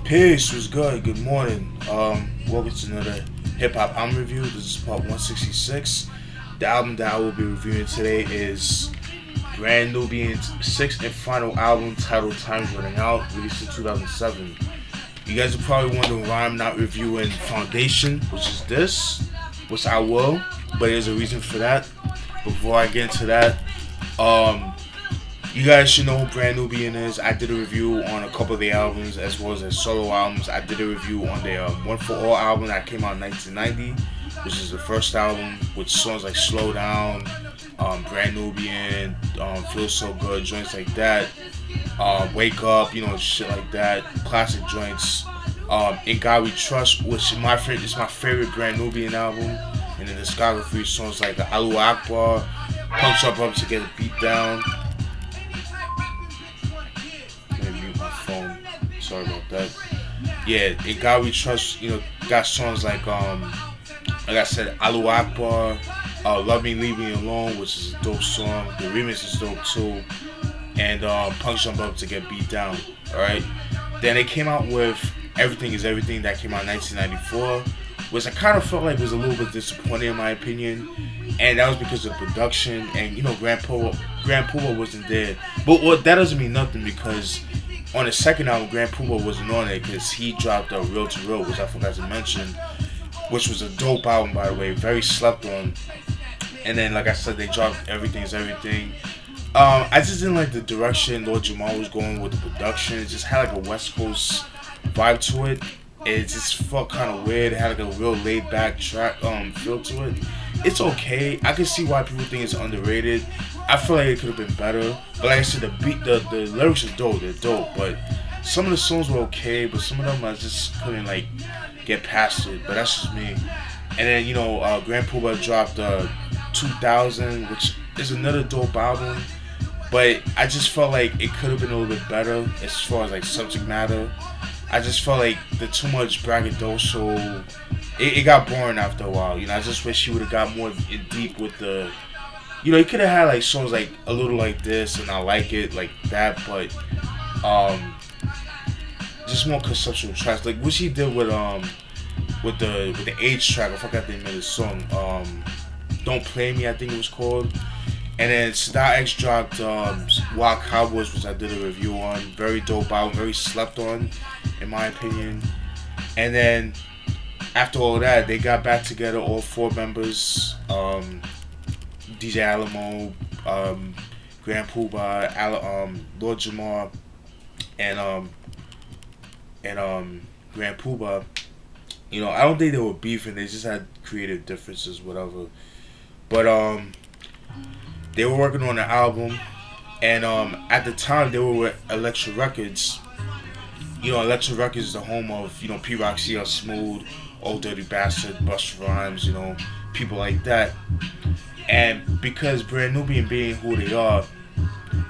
Peace, was good. Good morning. Welcome to another hip hop album review. This is part 166. The album that I will be reviewing today is Brand Nubian's sixth and final album titled Time's Running Out, released in 2007. You guys are probably wondering why I'm not reviewing Foundation, which is this, which I will, but there's a reason for that. Before I get into that, you guys should know who Brand Nubian is. I did a review on a couple of the albums as well as their solo albums. I did a review on their One For All album that came out in 1990, which is the first album with songs like Slow Down, Brand Nubian, Feel So Good, joints like that, Wake Up, shit like that, classic joints. In God We Trust, which is my favorite Brand Nubian album. And the discography songs like Alu Akbar, Punch Up to Get Beat Down. Sorry about that. Yeah, in God We Trust, got songs like I said, Alu Akbar, Love Me, Leave Me Alone, which is a dope song. The remix is dope too. And Punk Jump Up to Get Beat Down. Alright. Then they came out with Everything Is Everything that came out in 1994, which I kind of felt like was a little bit disappointing in my opinion. And that was because of production and Grand Pooba wasn't there. But that doesn't mean nothing because on the second album, Grand Pooba wasn't on it because he dropped Real to Real, which I forgot to mention, which was a dope album, by the way, very slept on. And then, like I said, they dropped Everything Is Everything. I just didn't like the direction Lord Jamar was going with the production. It just had like a West Coast vibe to it. It just felt kind of weird. It had like a real laid back track feel to it. It's okay. I can see why people think it's underrated. I feel like it could have been better. But like I said, the lyrics are dope. They're dope. But some of the songs were okay. But some of them I just couldn't get past it. But that's just me. And then Grand Pooba dropped 2000, which is another dope album. But I just felt like it could have been a little bit better as far as subject matter. I just felt like the too much braggadocio. It got boring after a while. I just wish he would have got more in deep with the. He could have had songs like A Little Like This and I Like It like that, but just more conceptual tracks like which he did with the Age track. I forgot the name of the song. Don't Play Me, I think it was called. And then Star X dropped Wild Cowboys, which I did a review on. Very dope album, very slept on, in my opinion. And then after all that, they got back together, all four members. DJ Alamo, Grand Pooba, Lord Jamar, and Grand Pooba. I don't think they were beefing. They just had creative differences, whatever. But they were working on the album, and at the time they were with Elektra Records. Elektra Records is the home of P Rock, CL Smooth, Old Dirty Bastard, Busta Rhymes, people like that. And because Brand Nubian being who they are,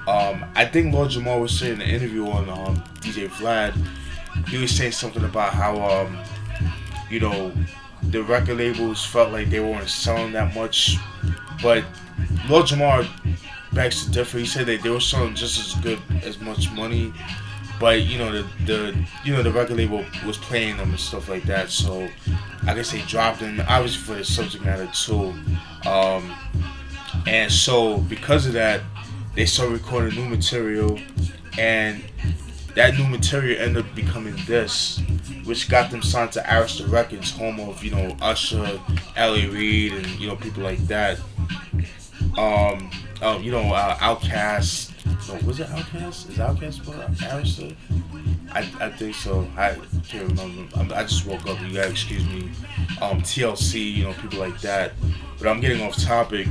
I think Lord Jamar was saying in an interview on DJ Vlad, he was saying something about how the record labels felt like they weren't selling that much, but Lord Jamar begs to differ. He said that they were selling just as much money, but the record label was playing them and stuff like that. So I guess they dropped them, obviously for the subject matter too. And so because of that, they started recording new material, and that new material ended up becoming this, which got them signed to Arista Records, home of Usher, L.A. Reid, and people like that. Outkast. No, was it Outkast? Is Outkast for Arista? I think so. I can't remember. I just woke up. You gotta excuse me. TLC. People like that. But I'm getting off topic.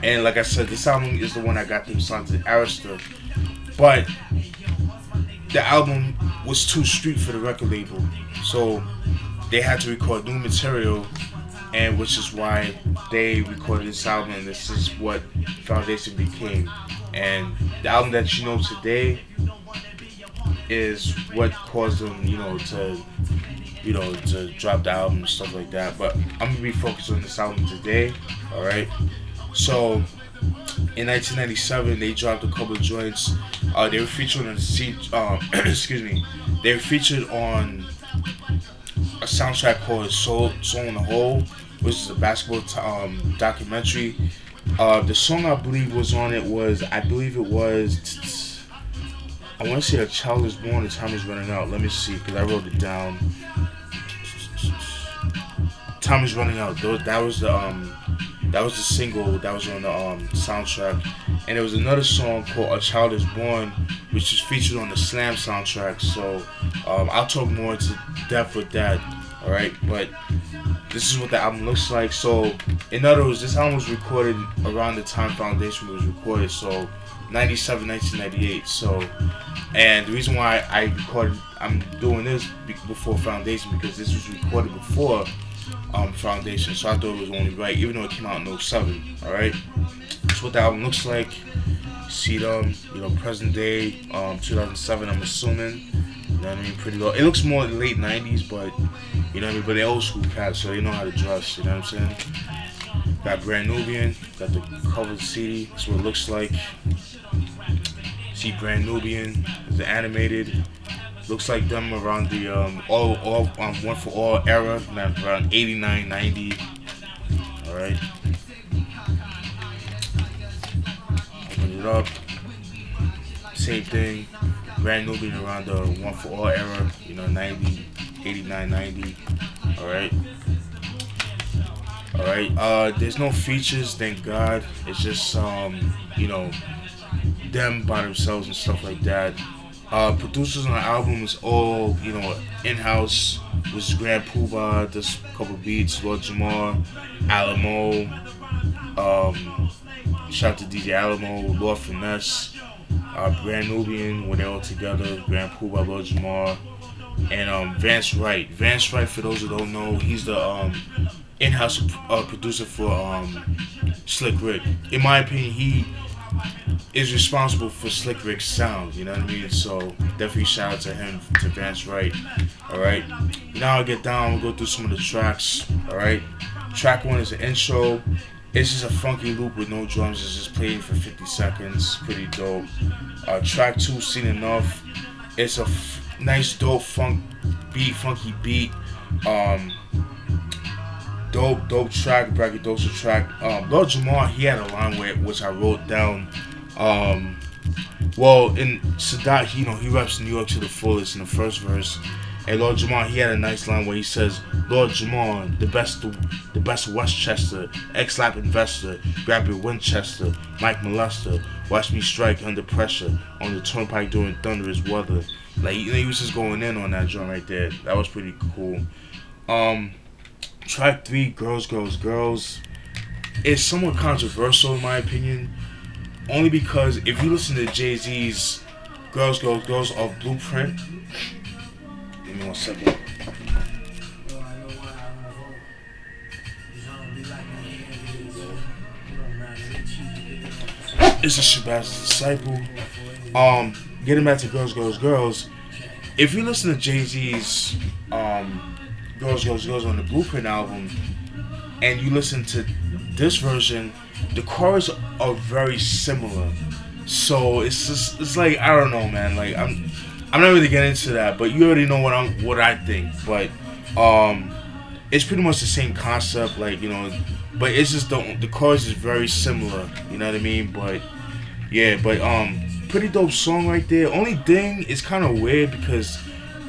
And like I said, this album is the one that got them signed to Arista. But the album was too street for the record label, so they had to record new material, and which is why they recorded this album, and this is what Foundation became. And the album that you know today is what caused them, to drop the album and stuff like that. But I'm gonna be focused on this album today. All right. So In 1997, they dropped a couple of joints. They were featured on the excuse me. They were featured on a soundtrack called Soul in the Hole, which is a basketball documentary. The song I believe was on it was, I believe it was, I want to say A Child Is Born, The Time Is Running Out. Let me see, because I wrote it down. Time Is Running Out. That was the single that was on the soundtrack. And there was another song called A Child Is Born, which is featured on the Slam soundtrack. So I'll talk more into depth with that. Alright, but this is what the album looks like. So, in other words, this album was recorded around the time Foundation was recorded. So, 97, 1998. So, and the reason why I'm doing this before Foundation, because this was recorded before Foundation. So I thought it was only right, even though it came out in 07. Alright, that's what the album looks like. See them, present day, 2007, I'm assuming. You know what I mean? Pretty low. It looks more late 90s, but you know what I mean? But they're old school cats, so they know how to dress, you know what I'm saying? Got Brand Nubian, got the cover of the CD, that's what it looks like. See Brand Nubian, the animated. Looks like them around the One for All era, around 89, 90. Alright. Open it up. Same thing. Brand Nubian around the One for All era, 90, 89, 90. Alright. Alright. There's no features, thank God. It's just them by themselves and stuff like that. Producers on the album is all, in-house, which is Grand Poobah, just a couple beats, Lord Jamar, Alamo, shout out to DJ Alamo, Lord Finesse, Brand Nubian, when they're all together, Grand Poobah, Lord Jamar, and Vance Wright. Vance Wright, for those who don't know, he's the in-house producer for Slick Rick. In my opinion, he is responsible for Slick Rick's sound, you know what I mean? So definitely shout out to him, to Vance Wright. Alright. Now I'll get down, we'll go through some of the tracks. Alright. Track 1 is an intro. It's just a funky loop with no drums, it's just playing for 50 seconds. Pretty dope. Track 2, Seen Enough. It's a nice dope funky beat. Dope track, braggadocio track. Lord Jamar, he had a line which I wrote down. In Sadat, he reps New York to the fullest in the first verse. And Lord Jamar, he had a nice line where he says, Lord Jamar, the best Westchester, ex-lap investor, grab your Winchester, Mike Molester, watch me strike under pressure on the turnpike during thunderous weather. Like, he was just going in on that joint right there. That was pretty cool. Track 3, Girls, Girls, Girls, is somewhat controversial in my opinion, only because if you listen to Jay-Z's Girls, Girls, Girls off Blueprint, give me 1 second. It's a Shabazz Disciple. Getting back to Girls, Girls, Girls, if you listen to Jay-Z's Girls, Girls, Girls on the Blueprint album, and you listen to this version, the chorus are very similar. So it's like, I don't know, man. Like I'm not really getting into that, but you already know what I think. But it's pretty much the same concept, like but it's just the chorus is very similar. You know what I mean? But yeah, pretty dope song right there. Only thing is kind of weird because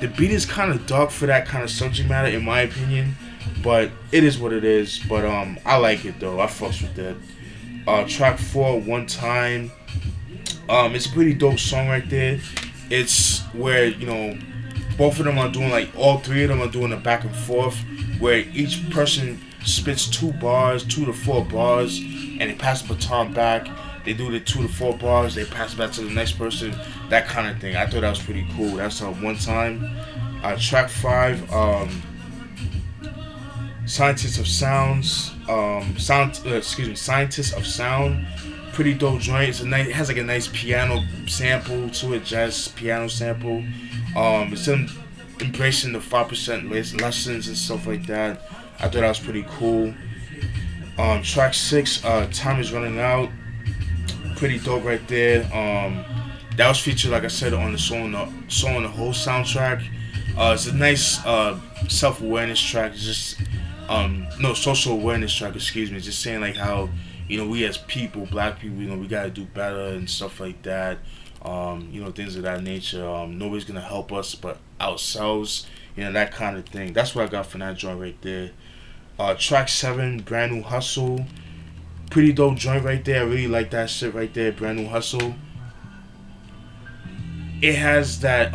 the beat is kind of dark for that kind of subject matter, in my opinion. But it is what it is. But I like it though. I fucks with that. Track 4, One Time. It's a pretty dope song right there. It's where both of them are doing, like, all three of them are doing a back and forth, where each person spits 2 to 4 bars, and they pass the baton back. They do the 2 to 4 bars, they pass it back to the next person, that kind of thing. I thought that was pretty cool. That's One Time. Track 5, Scientists of Sounds. Scientists of Sound. Pretty dope joint. It has like a nice piano sample to it, jazz piano sample. It's them embracing the 5% lessons and stuff like that. I thought that was pretty cool. Track 6, Time Is Running Out. pretty dope right there. That was featured, like I said, on the whole soundtrack. It's a nice self awareness track. It's just no social awareness track. Excuse me. Just saying like how we as people, black people, we gotta do better and stuff like that. Things of that nature. Nobody's gonna help us but ourselves. That kind of thing. That's what I got from that joint right there. Track 7, Brand New Hustle. Pretty dope joint right there. I really like that shit right there. Brand New Hustle. It has that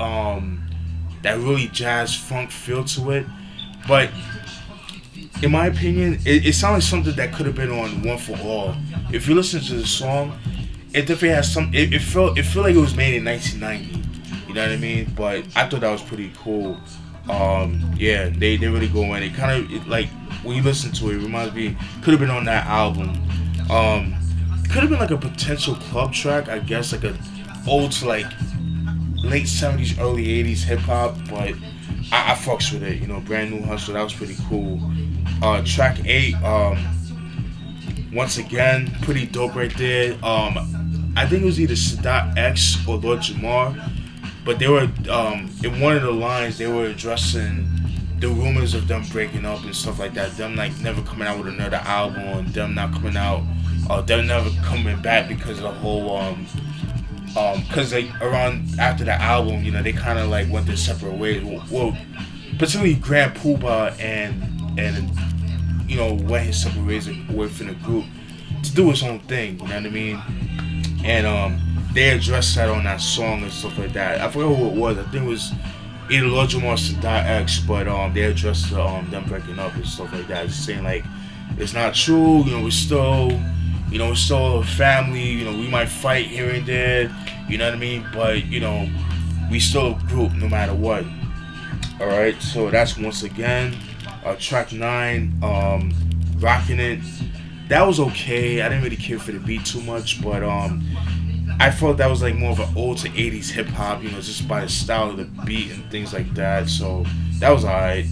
really jazz funk feel to it, but in my opinion, it sounds like something that could have been on One for All. If you listen to the song, it definitely has some. It felt like it was made in 1990. You know what I mean? But I thought that was pretty cool. Yeah, they really go in. It kind of like when you listen to it, it reminds me. Could have been on that album. Could have been like a potential club track, I guess, like a old to like late 70s, early 80s hip hop, but I fucks with it. Brand New Hustle, that was pretty cool. Track 8, once again, pretty dope right there. I think it was either Sadat X or Lord Jamar, but they were in one of the lines they were addressing the rumors of them breaking up and stuff like that. Them like never coming out with another album, and them not coming out, them never coming back because of the whole because like around after the album, they kind of like went their separate ways. Well, particularly Grand Poobah and went his separate ways away from the group to do his own thing. You know what I mean? And they addressed that on that song and stuff like that. I forgot who it was. I think it was either Lord Jamar or Sadat X, but they addressed them breaking up and stuff like that, just saying like it's not true. We're still. We're still a family, we might fight here and there, you know what I mean? But, we still a group no matter what. Alright, so that's once again. Track 9, Rockin' It. That was okay. I didn't really care for the beat too much, but I felt that was like more of an old to 80s hip hop, just by the style of the beat and things like that. So that was alright.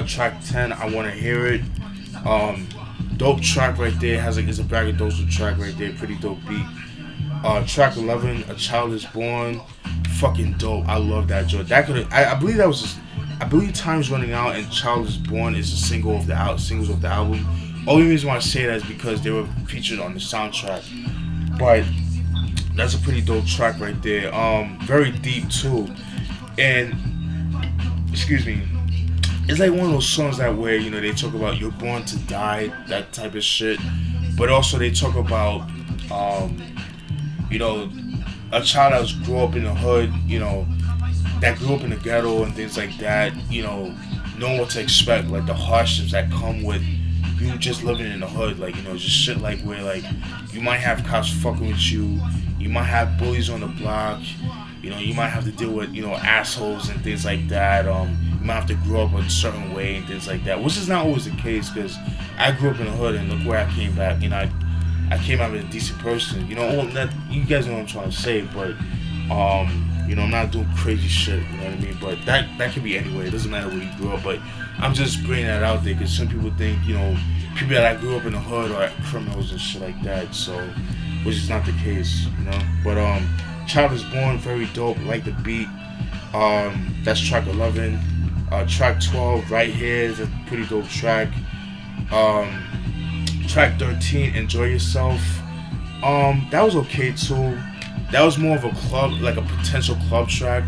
Track 10, I Wanna Hear It. Dope track right there. It's a braggadocio track right there. Pretty dope beat. Track 11, A Child Is Born. Fucking dope. I love that joint. I believe that was just, I believe Time's Running Out and Child Is Born is a singles of the album. Only reason why I say that is because they were featured on the soundtrack. But that's a pretty dope track right there. Very deep too. And excuse me. It's like one of those songs that where, they talk about you're born to die, that type of shit. But also they talk about, a child that grew up in the hood, that grew up in the ghetto and things like that, knowing what to expect, like the hardships that come with you just living in the hood, like, just shit like where, like, you might have cops fucking with you, you might have bullies on the block, you might have to deal with, assholes and things like that, you might have to grow up a certain way and things like that, which is not always the case, because I grew up in the hood and look where I came back, I came out as a decent person, you guys know what I'm trying to say, but, I'm not doing crazy shit, you know what I mean, but that could be anywhere, it doesn't matter where you grew up, but I'm just bringing that out there, because some people think, people that I grew up in the hood are criminals and shit like that, so, which is not the case, but, Child Is Born, very dope, like the beat, that's track 11, track 12, Right Here is a pretty dope track, track 13, Enjoy Yourself, that was okay too. That was more of a club, like a potential club track,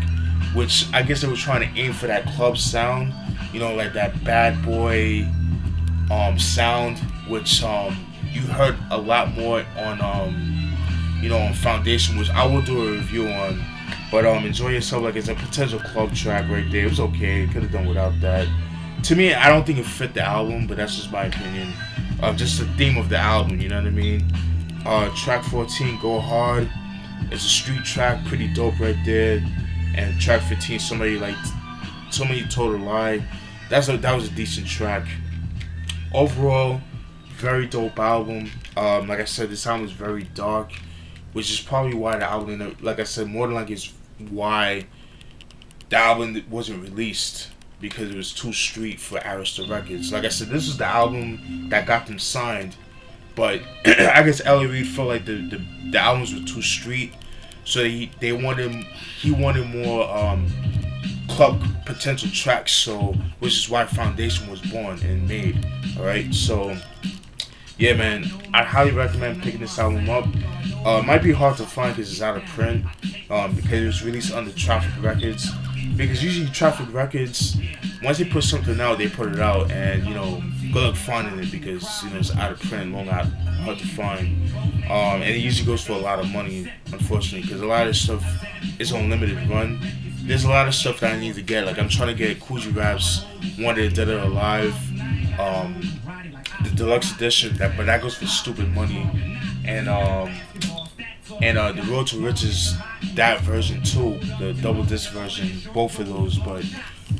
which I guess they were trying to aim for that club sound, like that bad boy sound, which you heard a lot more on on Foundation, which I will do a review on. But Enjoy Yourself, like, it's a potential club track right there. It was okay. Could have done without that. To me, I don't think it fit the album, but that's just my opinion. Just the theme of the album, you know what I mean? Track 14, Go Hard. It's a street track, pretty dope right there. And track 15, Somebody Told a Lie. That was a decent track. Overall, very dope album. Like I said, this album is very dark, which is probably why the album, like I said, more than likely is why the album wasn't released, because it was too street for Arista Records. Like I said, this is the album that got them signed, but I guess Ellie Reid felt like the albums were too street, so he wanted more club potential tracks. So which is why Foundation was born and made. All right, so yeah, man, I highly recommend picking this album up. It might be hard to find because it's out of print, because it was released under Traffic Records. Because usually Traffic Records, once they put something out, they put it out, and good luck finding it because it's out of print, long out, hard to find, and it usually goes for a lot of money, unfortunately, because a lot of this stuff is on limited run. There's a lot of stuff that I need to get. Like I'm trying to get Coogee Rap's One Day Dead or Alive, the deluxe edition, but that goes for stupid money, and the Road to Riches, that version too, the double disc version, both of those, but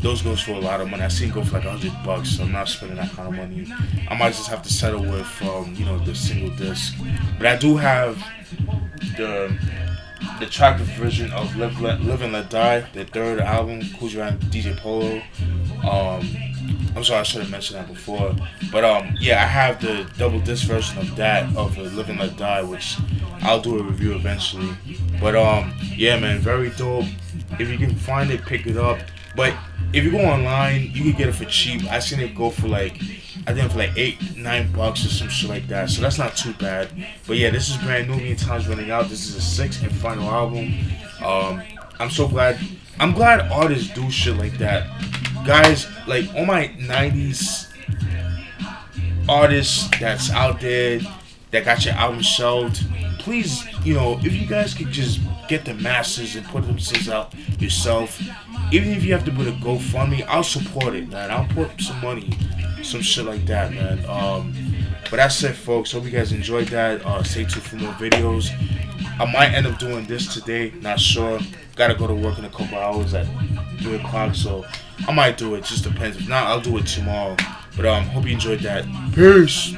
those goes for a lot of money. I seen go for like $100, so I'm not spending that kind of money. I might just have to settle with the single disc, but I do have the track version of Live and Let Die, the third album, Coogee Rap DJ Polo. I'm sorry, I should have mentioned that before. But yeah, I have the double disc version of that, of Live and Let Die, which I'll do a review eventually. But yeah, man, very dope. If you can find it, pick it up. But if you go online, you can get it for cheap. I seen it go for like, I think for like $8-9 or some shit like that. So that's not too bad. But yeah, this is brand Nubian Time's running out. This is the sixth and final album. I'm so glad. I'm glad artists do shit like that. Guys, like all my 90s artists that's out there that got your album shelved, please, if you guys could just get the masters and put themselves out yourself, even if you have to put a GoFundMe, I'll support it, man. I'll put some money, some shit like that, man. But that's it, folks. Hope you guys enjoyed that. Stay tuned for more videos. I might end up doing this today, not sure. Gotta go to work in a couple hours at 3 o'clock, so I might do it. Just depends. If not, I'll do it tomorrow. But hope you enjoyed that. Peace.